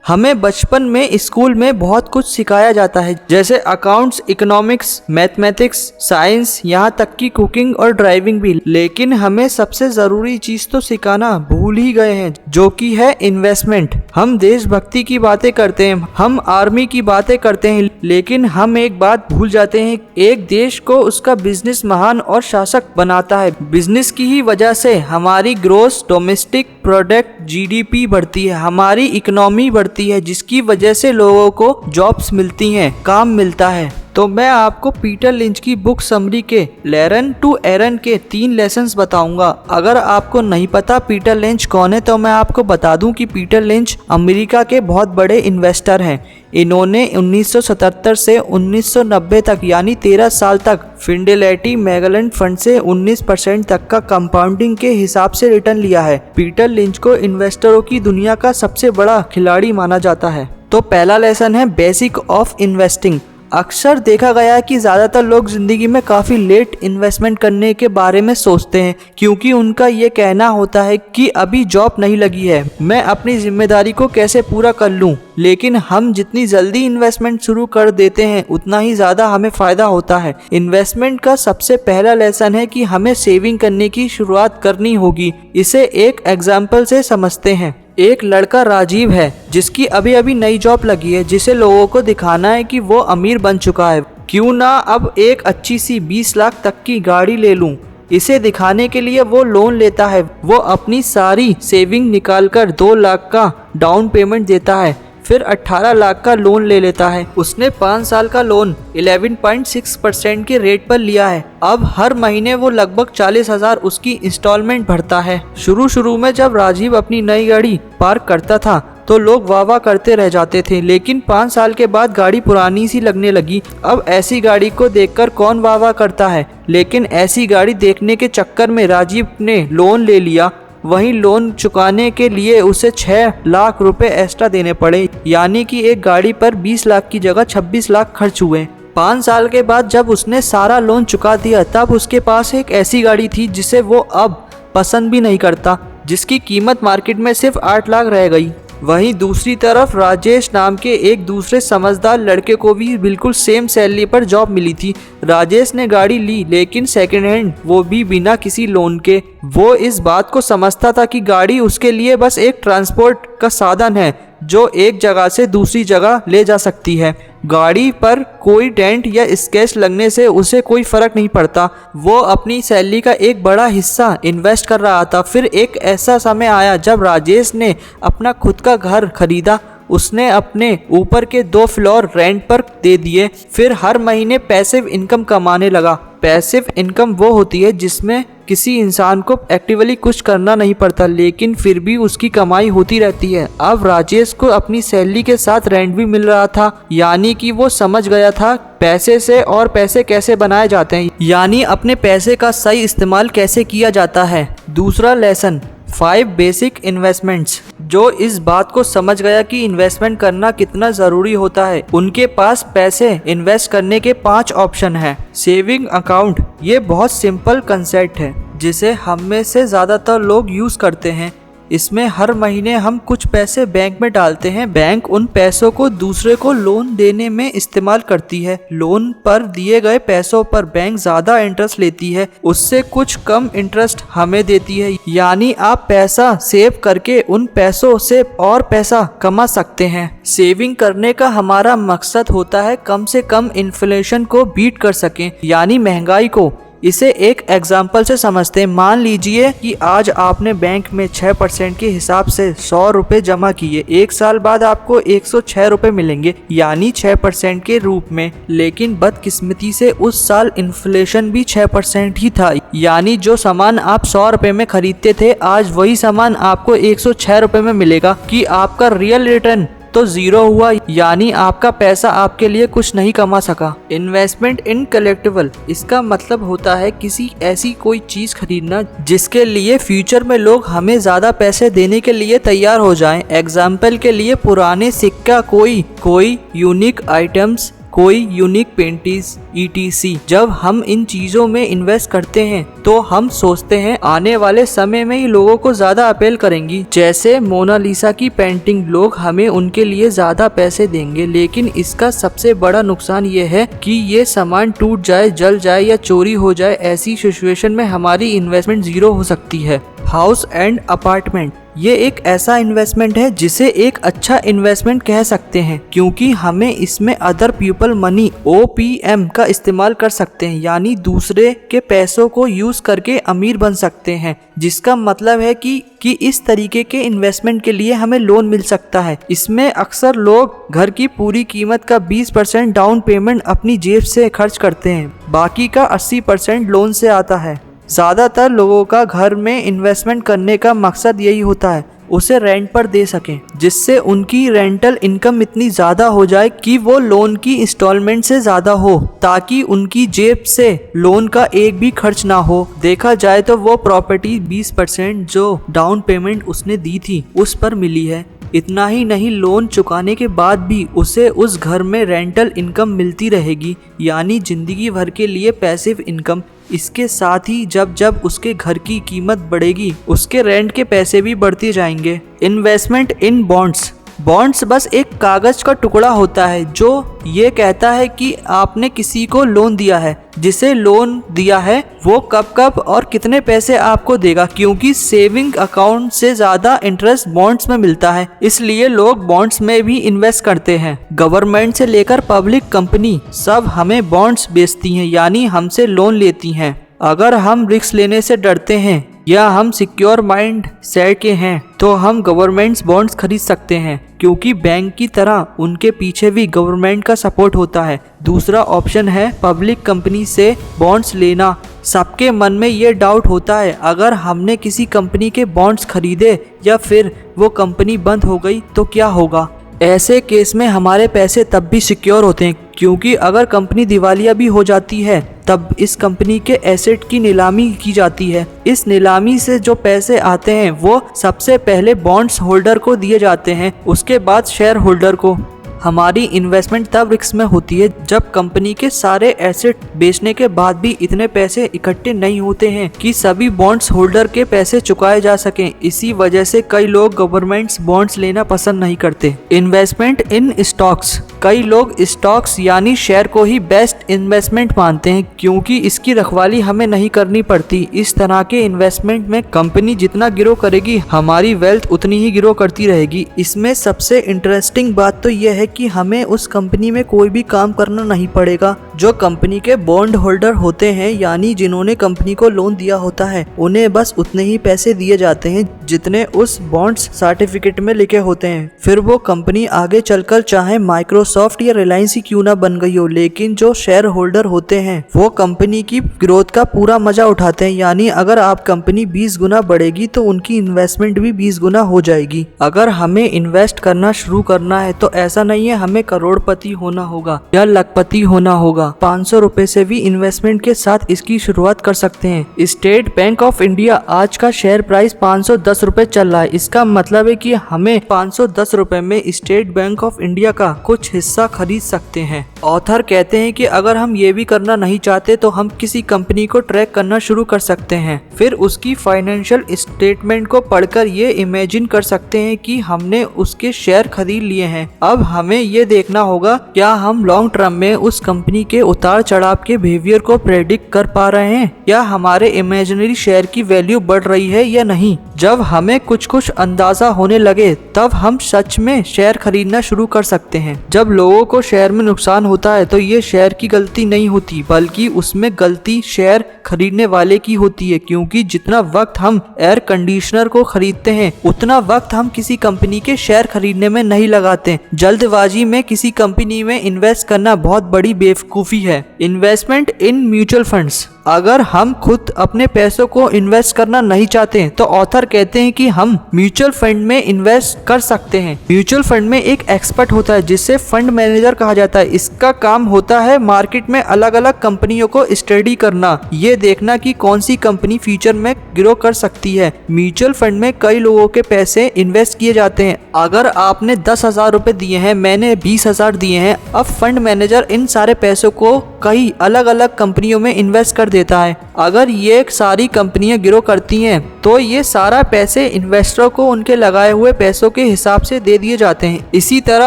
हमें बचपन में स्कूल में बहुत कुछ सिखाया जाता है, जैसे अकाउंट्स, इकोनॉमिक्स, मैथमेटिक्स, साइंस, यहाँ तक कि कुकिंग और ड्राइविंग भी। लेकिन हमें सबसे जरूरी चीज तो सिखाना भूल ही गए हैं, जो कि है इन्वेस्टमेंट। हम देशभक्ति की बातें करते हैं, हम आर्मी की बातें करते हैं, लेकिन हम एक बात भूल जाते हैं, एक देश को उसका बिजनेस महान और शासक बनाता है। बिजनेस की ही वजह से हमारी ग्रोस डोमेस्टिक प्रोडक्ट जीडीपी बढ़ती है, हमारी इकोनॉमी बढ़ती है, जिसकी वजह से लोगों को जॉब्स मिलती हैं, काम मिलता है। तो मैं आपको पीटर लिंच की बुक समरी के लर्न टू अर्न के 3 लेसन्स बताऊंगा। अगर आपको नहीं पता पीटर लिंच कौन है, तो मैं आपको बता दूं कि पीटर लिंच अमेरिका के बहुत बड़े इन्वेस्टर हैं। इन्होंने 1977 से 1990 तक यानी 13 साल तक फिडेलिटी मैगेलन फंड से 19% तक का कंपाउंडिंग के हिसाब से रिटर्न लिया है। पीटर लिंच को इन्वेस्टरों की दुनिया का सबसे बड़ा खिलाड़ी माना जाता है। तो पहला लेसन है बेसिक ऑफ इन्वेस्टिंग। अक्सर देखा गया है कि ज़्यादातर लोग ज़िंदगी में काफ़ी लेट इन्वेस्टमेंट करने के बारे में सोचते हैं, क्योंकि उनका ये कहना होता है कि अभी जॉब नहीं लगी है, मैं अपनी जिम्मेदारी को कैसे पूरा कर लूं। लेकिन हम जितनी जल्दी इन्वेस्टमेंट शुरू कर देते हैं, उतना ही ज़्यादा हमें फ़ायदा होता है। इन्वेस्टमेंट का सबसे पहला लेसन है कि हमें सेविंग करने की शुरुआत करनी होगी। इसे एक एग्जाम्पल से समझते हैं। एक लड़का राजीव है, जिसकी अभी अभी नई जॉब लगी है, जिसे लोगों को दिखाना है कि वो अमीर बन चुका है। क्यों ना अब एक अच्छी सी 20 लाख तक की गाड़ी ले लूं। इसे दिखाने के लिए वो लोन लेता है। वो अपनी सारी सेविंग निकालकर 2 लाख का डाउन पेमेंट देता है, फिर 18 लाख का लोन ले लेता है। उसने 5 साल का लोन 11.6% के रेट पर लिया है। अब हर महीने वो लगभग 40,000 उसकी इंस्टॉलमेंट भरता है। शुरू में जब राजीव अपनी नई गाड़ी पार्क करता था तो लोग वाह वाह करते रह जाते थे, लेकिन 5 साल के बाद गाड़ी पुरानी सी लगने लगी। अब ऐसी गाड़ी को देखकर कौन वाह वाह करता है, लेकिन ऐसी गाड़ी देखने के चक्कर में राजीव ने लोन ले लिया। वहीं लोन चुकाने के लिए उसे 6 लाख रुपए एक्स्ट्रा देने पड़े, यानी कि एक गाड़ी पर 20 लाख की जगह 26 लाख खर्च हुए। 5 साल के बाद जब उसने सारा लोन चुका दिया, तब उसके पास एक ऐसी गाड़ी थी जिसे वो अब पसंद भी नहीं करता, जिसकी कीमत मार्केट में सिर्फ 8 लाख रह गई। वहीं दूसरी तरफ राजेश नाम के एक दूसरे समझदार लड़के को भी बिल्कुल सेम सैलरी पर जॉब मिली थी। राजेश ने गाड़ी ली, लेकिन सेकंड हैंड, वो भी बिना किसी लोन के। वो इस बात को समझता था कि गाड़ी उसके लिए बस एक ट्रांसपोर्ट का साधन है, जो एक जगह से दूसरी जगह ले जा सकती है। गाड़ी पर कोई डेंट या स्क्रैच लगने से उसे कोई फर्क नहीं पड़ता। वो अपनी सैलरी का एक बड़ा हिस्सा इन्वेस्ट कर रहा था। फिर एक ऐसा समय आया जब राजेश ने अपना खुद का घर खरीदा। उसने अपने ऊपर के 2 फ्लोर रेंट पर दे दिए, फिर हर महीने पैसिव इनकम कमाने लगा। पैसिव इनकम वो होती है जिसमें किसी इंसान को एक्टिवली कुछ करना नहीं पड़ता, लेकिन फिर भी उसकी कमाई होती रहती है। अब राजेश को अपनी सैलरी के साथ रेंट भी मिल रहा था, यानी कि वो समझ गया था पैसे से और पैसे कैसे बनाए जाते हैं, यानी अपने पैसे का सही इस्तेमाल कैसे किया जाता है। दूसरा लेसन 5 बेसिक इन्वेस्टमेंट्स। जो इस बात को समझ गया कि इन्वेस्टमेंट करना कितना ज़रूरी होता है, उनके पास पैसे इन्वेस्ट करने के 5 ऑप्शन हैं। सेविंग अकाउंट, ये बहुत सिंपल कंसेप्ट है जिसे हम में से ज़्यादातर लोग यूज़ करते हैं। इसमें हर महीने हम कुछ पैसे बैंक में डालते हैं। बैंक उन पैसों को दूसरे को लोन देने में इस्तेमाल करती है। लोन पर दिए गए पैसों पर बैंक ज़्यादा इंटरेस्ट लेती है, उससे कुछ कम इंटरेस्ट हमें देती है, यानी आप पैसा सेव करके उन पैसों से और पैसा कमा सकते हैं। सेविंग करने का हमारा मकसद होता है कम से कम इन्फ्लेशन को बीट कर सकें, यानी महंगाई को। इसे एक एग्जाम्पल से समझते हैं। मान लीजिए कि आज आपने बैंक में 6% के हिसाब से 100 रुपये जमा किए। 1 साल बाद आपको 106 रुपये मिलेंगे, यानी 6% के रूप में। लेकिन बदकिस्मती से उस साल इन्फ्लेशन भी 6% ही था, यानी जो सामान आप 100 रुपये में खरीदते थे, आज वही सामान आपको 106 रुपये में मिलेगा। कि आपका रियल रिटर्न तो 0 हुआ, यानी आपका पैसा आपके लिए कुछ नहीं कमा सका। इन्वेस्टमेंट इन कलेक्टिबल, इसका मतलब होता है किसी ऐसी कोई चीज खरीदना जिसके लिए फ्यूचर में लोग हमें ज्यादा पैसे देने के लिए तैयार हो जाएं। एग्जाम्पल के लिए पुराने सिक्का, कोई यूनिक आइटम्स कोई यूनिक पेंटिस ETC। जब हम इन चीजों में इन्वेस्ट करते हैं तो हम सोचते हैं आने वाले समय में ही लोगों को ज्यादा अपील करेंगी। जैसे मोनालिसा की पेंटिंग, लोग हमें उनके लिए ज्यादा पैसे देंगे, लेकिन इसका सबसे बड़ा नुकसान ये है कि ये सामान टूट जाए, जल जाए या चोरी हो जाए। ऐसी सिचुएशन में हमारी इन्वेस्टमेंट जीरो हो सकती है। हाउस एंड अपार्टमेंट, ये एक ऐसा इन्वेस्टमेंट है जिसे एक अच्छा इन्वेस्टमेंट कह सकते हैं, क्योंकि हमें इसमें अदर पीपल मनी OPM का इस्तेमाल कर सकते हैं, यानी दूसरे के पैसों को यूज करके अमीर बन सकते हैं। जिसका मतलब है कि इस तरीके के इन्वेस्टमेंट के लिए हमें लोन मिल सकता है। इसमें अक्सर लोग घर की पूरी कीमत का 20% डाउन पेमेंट अपनी जेब से खर्च करते हैं, बाकी का 80% लोन से आता है। ज़्यादातर लोगों का घर में इन्वेस्टमेंट करने का मकसद यही होता है, उसे रेंट पर दे सकें, जिससे उनकी रेंटल इनकम इतनी ज़्यादा हो जाए कि वो लोन की इंस्टॉलमेंट से ज़्यादा हो, ताकि उनकी जेब से लोन का एक भी खर्च ना हो। देखा जाए तो वो प्रॉपर्टी 20% जो डाउन पेमेंट उसने दी थी उस पर मिली है। इतना ही नहीं, लोन चुकाने के बाद भी उसे उस घर में रेंटल इनकम मिलती रहेगी, यानी जिंदगी भर के लिए पैसिव इनकम। इसके साथ ही जब जब उसके घर की कीमत बढ़ेगी, उसके रेंट के पैसे भी बढ़ते जाएंगे। इन्वेस्टमेंट इन बॉन्ड्स, बॉन्ड्स बस एक कागज का टुकड़ा होता है जो ये कहता है कि आपने किसी को लोन दिया है, जिसे लोन दिया है वो कब कब और कितने पैसे आपको देगा, क्योंकि सेविंग अकाउंट से ज्यादा इंटरेस्ट बॉन्ड्स में मिलता है, इसलिए लोग बॉन्ड्स में भी इन्वेस्ट करते हैं। गवर्नमेंट से लेकर पब्लिक कंपनी सब हमें बॉन्ड्स बेचती हैं, यानी हमसे लोन लेती हैं। अगर हम रिस्क लेने से डरते हैं या हम सिक्योर माइंड सेट के हैं तो हम गवर्नमेंट्स बॉन्ड्स खरीद सकते हैं, क्योंकि बैंक की तरह उनके पीछे भी गवर्नमेंट का सपोर्ट होता है। दूसरा ऑप्शन है पब्लिक कंपनी से बॉन्ड्स लेना। सबके मन में ये डाउट होता है, अगर हमने किसी कंपनी के बॉन्ड्स खरीदे या फिर वो कंपनी बंद हो गई तो क्या होगा। ऐसे केस में हमारे पैसे तब भी सिक्योर होते हैं, क्योंकि अगर कंपनी दिवालिया भी हो जाती है तब इस कंपनी के एसेट की नीलामी की जाती है। इस नीलामी से जो पैसे आते हैं वो सबसे पहले बॉन्ड्स होल्डर को दिए जाते हैं, उसके बाद शेयर होल्डर को। हमारी इन्वेस्टमेंट तब रिस्क में होती है जब कंपनी के सारे एसेट बेचने के बाद भी इतने पैसे इकट्ठे नहीं होते हैं कि सभी बॉन्ड्स होल्डर के पैसे चुकाए जा सकें। इसी वजह से कई लोग गवर्नमेंट्स बॉन्ड्स लेना पसंद नहीं करते। इन्वेस्टमेंट इन स्टॉक्स, कई लोग स्टॉक्स यानी शेयर को ही बेस्ट इन्वेस्टमेंट मानते हैं, क्योंकि इसकी रखवाली हमें नहीं करनी पड़ती। इस तरह के इन्वेस्टमेंट में कंपनी जितना ग्रो करेगी हमारी वेल्थ उतनी ही ग्रो करती रहेगी। इसमें सबसे इंटरेस्टिंग बात तो यह है कि हमें उस कंपनी में कोई भी काम करना नहीं पड़ेगा। जो कंपनी के बॉन्ड होल्डर होते हैं, यानी जिन्होंने कंपनी को लोन दिया होता है, उन्हें बस उतने ही पैसे दिए जाते हैं जितने उस बॉन्ड्स सर्टिफिकेट में लिखे होते हैं। फिर वो कंपनी आगे चलकर चाहे माइक्रोसॉफ्ट या रिलायंस ही क्यों ना बन गई हो, लेकिन जो शेयर होल्डर होते हैं वो कंपनी की ग्रोथ का पूरा मजा उठाते हैं। यानी अगर आप कंपनी 20 गुना बढ़ेगी तो उनकी इन्वेस्टमेंट भी 20 गुना हो जाएगी। अगर हमें इन्वेस्ट करना शुरू करना है तो ऐसा नहीं है हमें करोड़पति होना होगा या लखपति होना होगा। 500 रुपए से भी इन्वेस्टमेंट के साथ इसकी शुरुआत कर सकते हैं। स्टेट बैंक ऑफ इंडिया आज का शेयर प्राइस 510 रुपए चल रहा है। इसका मतलब है कि हमें 510 रुपए में स्टेट बैंक ऑफ इंडिया का कुछ हिस्सा खरीद सकते हैं। ऑथर कहते हैं कि अगर हम ये भी करना नहीं चाहते तो हम किसी कंपनी को ट्रैक करना शुरू कर सकते हैं, फिर उसकी फाइनेंशियल स्टेटमेंट को पढ़कर ये इमेजिन कर सकते हैं कि हमने उसके शेयर खरीद लिए हैं। अब हमें ये देखना होगा क्या हम लॉन्ग टर्म में उस कंपनी के उतार चढ़ाव के बिहेवियर को प्रेडिक्ट कर पा रहे हैं, या हमारे इमेजिनरी शेयर की वैल्यू बढ़ रही है या नहीं। जब हमें कुछ कुछ अंदाजा होने लगे तब हम सच में शेयर खरीदना शुरू कर सकते हैं। जब लोगों को शेयर में नुकसान होता है तो ये शेयर की गलती नहीं होती, बल्कि उसमें गलती शेयर खरीदने वाले की होती है, क्योंकि जितना वक्त हम एयर कंडीशनर को खरीदते हैं उतना वक्त हम किसी कंपनी के शेयर खरीदने में नहीं लगाते। जल्दबाजी में किसी कंपनी में इन्वेस्ट करना बहुत बड़ी बेवकूफ़ी है। इन्वेस्टमेंट इन म्यूचुअल फंड्स, अगर हम खुद अपने पैसों को इन्वेस्ट करना नहीं चाहते तो ऑथर कहते हैं कि हम म्यूचुअल फंड में इन्वेस्ट कर सकते हैं। म्यूचुअल फंड में एक एक्सपर्ट होता है जिसे फंड मैनेजर कहा जाता है। इसका काम होता है मार्केट में अलग अलग कंपनियों को स्टडी करना, ये देखना कि कौन सी कंपनी फ्यूचर में ग्रो कर सकती है। म्यूचुअल फंड में कई लोगों के पैसे इन्वेस्ट किए जाते हैं। अगर आपने 10,000 रुपए दिए हैं, मैंने 20,000 दिए हैं, अब फंड मैनेजर इन सारे पैसों को कई अलग अलग कंपनियों में इन्वेस्ट कर देता है। अगर ये सारी कंपनियां ग्रो करती हैं तो ये सारा पैसे इन्वेस्टरों को उनके लगाए हुए पैसों के हिसाब से दे दिए जाते हैं। इसी तरह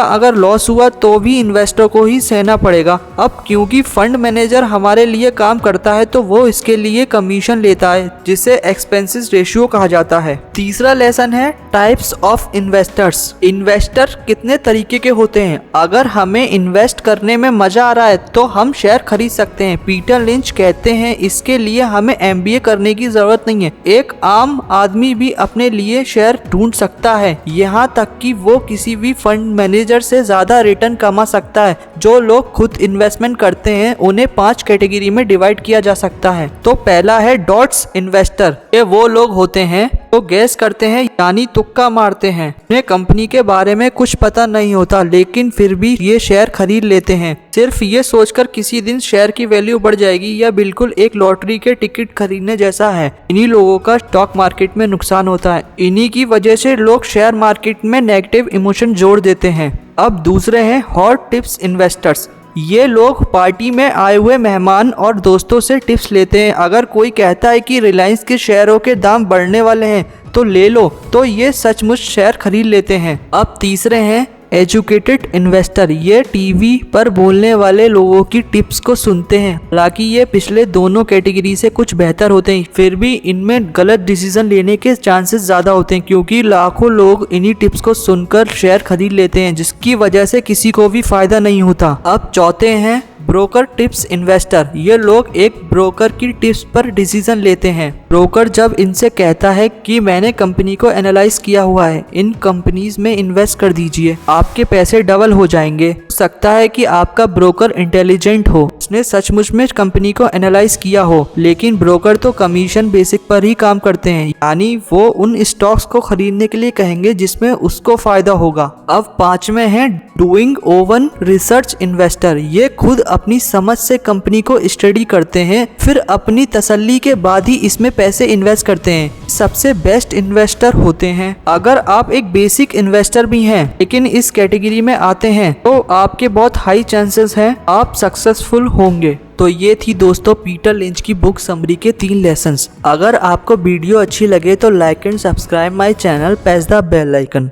अगर लॉस हुआ तो भी इन्वेस्टर को ही सहना पड़ेगा। अब क्योंकि फंड मैनेजर हमारे लिए काम करता है तो वो इसके लिए कमीशन लेता है, जिसे एक्सपेंसेस रेशियो कहा जाता है। तीसरा लेसन है टाइप्स ऑफ इन्वेस्टर्स। इन्वेस्टर कितने तरीके के होते हैं। अगर हमें इन्वेस्ट करने में मजा आ रहा है तो हम शेयर खरीद सकते हैं। पीटर लिंच कहते हैं इसके लिए हमें MBA करने की जरूरत नहीं है, एक आम आदमी भी अपने लिए शेयर ढूंढ सकता है, यहाँ तक कि वो किसी भी फंड मैनेजर से ज्यादा रिटर्न कमा सकता है। जो लोग खुद इन्वेस्टमेंट करते हैं उन्हें 5 कैटेगरी में डिवाइड किया जा सकता है। तो पहला है डॉट्स इन्वेस्टर। ये वो लोग होते हैं तो गैस करते हैं यानी तुक्का मारते हैं। उन्हें कंपनी के बारे में कुछ पता नहीं होता लेकिन फिर भी ये शेयर खरीद लेते हैं, सिर्फ ये सोचकर किसी दिन शेयर की वैल्यू बढ़ जाएगी। या बिल्कुल एक लॉटरी के टिकट खरीदने जैसा है। इन्हीं लोगों का स्टॉक मार्केट में नुकसान होता है। इन्हीं की वजह से लोग शेयर मार्केट में नेगेटिव इमोशन जोड़ देते हैं। अब दूसरे हैं हॉट टिप्स इन्वेस्टर्स। ये लोग पार्टी में आए हुए मेहमान और दोस्तों से टिप्स लेते हैं। अगर कोई कहता है कि रिलायंस के शेयरों के दाम बढ़ने वाले हैं तो ले लो, तो ये सचमुच शेयर खरीद लेते हैं। अब तीसरे हैं एजुकेटेड इन्वेस्टर। ये टीवी पर बोलने वाले लोगों की टिप्स को सुनते हैं। हालांकि ये पिछले दोनों कैटेगरी से कुछ बेहतर होते हैं, फिर भी इनमें गलत डिसीजन लेने के चांसेस ज्यादा होते हैं क्योंकि लाखों लोग इन्हीं टिप्स को सुनकर शेयर खरीद लेते हैं जिसकी वजह से किसी को भी फायदा नहीं होता। अब चौथे हैं ब्रोकर टिप्स इन्वेस्टर। ये लोग एक ब्रोकर की टिप्स पर डिसीजन लेते हैं। ब्रोकर जब इनसे कहता है कि मैंने कंपनी को एनालाइज किया हुआ है, इन कंपनीज में इन्वेस्ट कर दीजिए, आपके पैसे डबल हो जाएंगे। हो सकता है कि आपका ब्रोकर इंटेलिजेंट हो, उसने सचमुच में कंपनी को एनालाइज किया हो, लेकिन ब्रोकर तो कमीशन बेसिक पर ही काम करते हैं, यानी वो उन स्टॉक्स को खरीदने के लिए कहेंगे जिसमें उसको फायदा होगा। अब पांचवें हैं डूइंग ओवन रिसर्च इन्वेस्टर। ये खुद अपनी समझ से कंपनी को स्टडी करते हैं, फिर अपनी तसल्ली के बाद ही इसमें पैसे इन्वेस्ट करते हैं। सबसे बेस्ट इन्वेस्टर होते हैं। अगर आप एक बेसिक इन्वेस्टर भी हैं लेकिन इस कैटेगरी में आते हैं तो आपके बहुत हाई चांसेस हैं आप सक्सेसफुल होंगे। तो ये थी दोस्तों पीटर लिंच की बुक समरी के 3 लेसन्स। अगर आपको वीडियो अच्छी लगे तो like and subscribe my channel, press the bell icon.